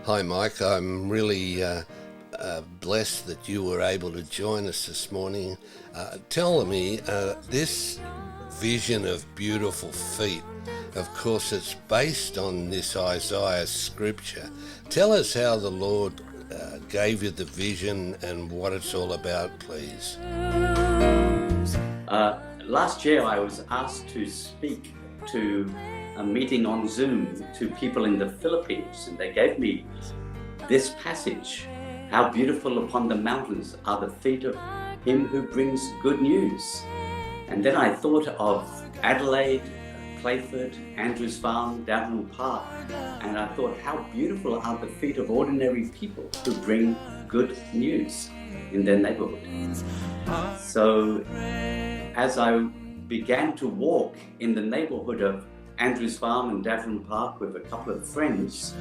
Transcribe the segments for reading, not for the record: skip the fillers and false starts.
Hi, Mike. I'm really blessed that you were able to join us this morning. Tell me, this vision of beautiful feet, of course, it's based on this Isaiah scripture. Tell us how the Lord gave you the vision and what it's all about, please. Last year, I was asked to speak to a meeting on Zoom to people in the Philippines, and they gave me this passage: how beautiful upon the mountains are the feet of him who brings good news. And then I thought of Adelaide, Clayford, Andrews Farm, Davern Park, and I thought, how beautiful are the feet of ordinary people who bring good news in their neighborhood. So as I began to walk in the neighborhood of Andrews Farm and Davern Park with a couple of friends,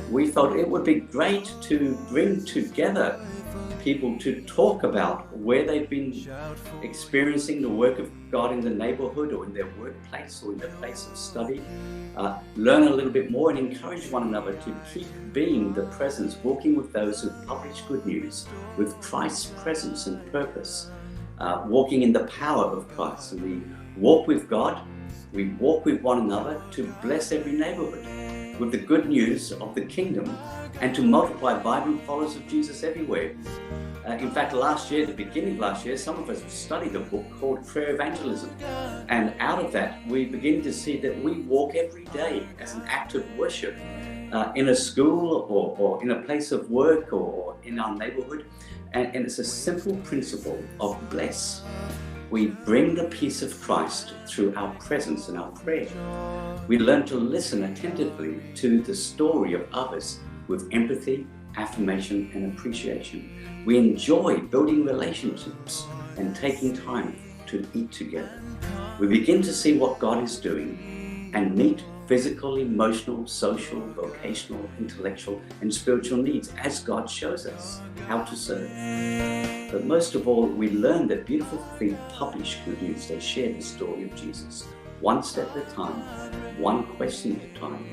we felt it would be great to bring together people to talk about where they've been experiencing the work of God in the neighborhood or in their workplace or in their place of study, learn a little bit more and encourage one another to keep being the presence, walking with those who publish good news with Christ's presence and purpose, walking in the power of Christ. And we walk with God, we walk with one another to bless every neighborhood with the good news of the kingdom and to multiply vibrant followers of Jesus everywhere. In fact, last year, the beginning of last year, some of us studied a book called Prayer Evangelism. And out of that, we begin to see that we walk every day as an act of worship in a school or in a place of work or in our neighborhood. And it's a simple principle of bless. We bring the peace of Christ through our presence and our prayer. We learn to listen attentively to the story of others with empathy, affirmation, and appreciation. We enjoy building relationships and taking time to eat together. We begin to see what God is doing and meet physical, emotional, social, vocational, intellectual, and spiritual needs as God shows us how to serve. But most of all, we learn that beautiful feet publish good news. They share the story of Jesus, one step at a time, one question at a time.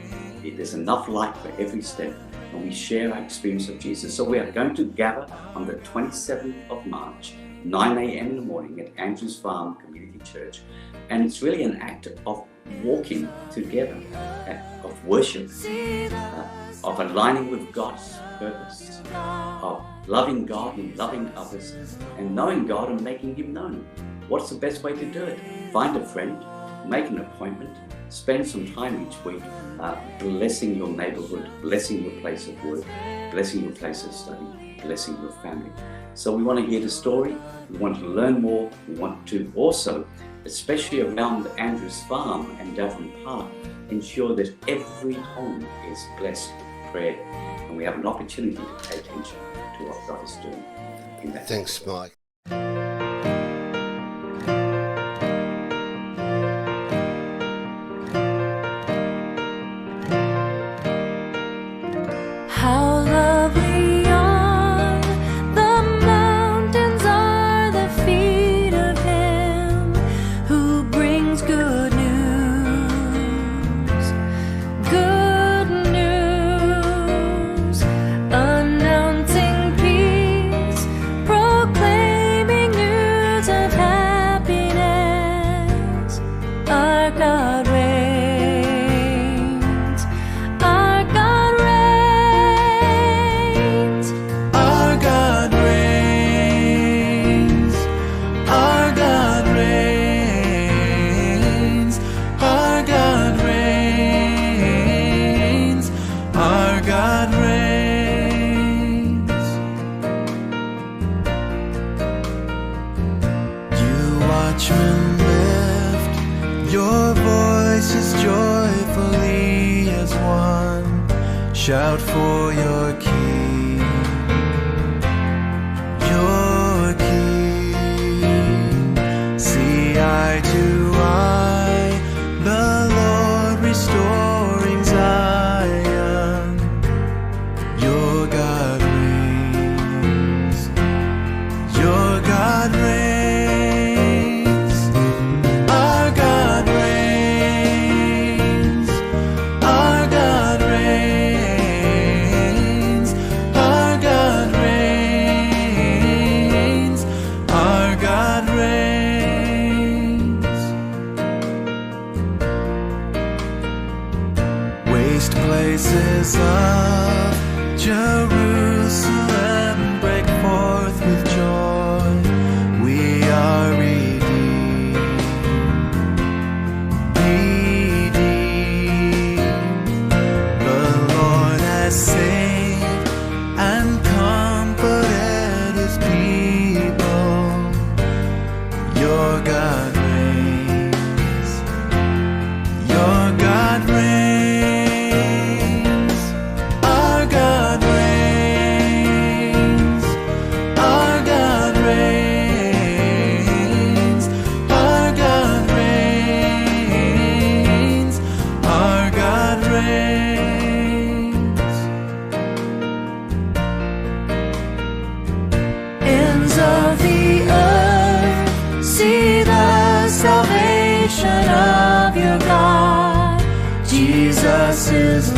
There's enough light for every step, and we share our experience of Jesus. So we are going to gather on the 27th of March, 9 a.m. in the morning at Andrews Farm Community Church. And it's really an act of walking together, of worship, of aligning with God's purpose, of loving God and loving others, and knowing God and making Him known. What's the best way to do it? Find a friend, make an appointment, spend some time each week blessing your neighborhood, blessing your place of work, blessing your place of study, blessing your family. So we want to hear the story, we want to learn more, we want to also, especially around Andrews Farm and Davern Park, ensure that every home is blessed with prayer, and we have an opportunity to pay attention to what God is doing in that. Thanks, Mike. How lovely are the mountains, are the feet of him who brings good news, announcing peace, proclaiming news of happiness. Our God reigns, our God reigns, Our God reigns, our God reigns, our God reigns, our God reigns. You watchmen lift your voices joyfully as one. Shout for your King, your King. See eye to eye, the Lord restoring Zion. Your God reigns, your God reigns, our God reigns, our God reigns. places of Jerusalem break forth with joy. We are redeemed, redeemed. The Lord has saved and comforted His people. Your God reigns. Your God reigns. Our God reigns. Our God reigns. Our God reigns. Our God reigns. Ends of the earth, see the salvation of your God. Jesus is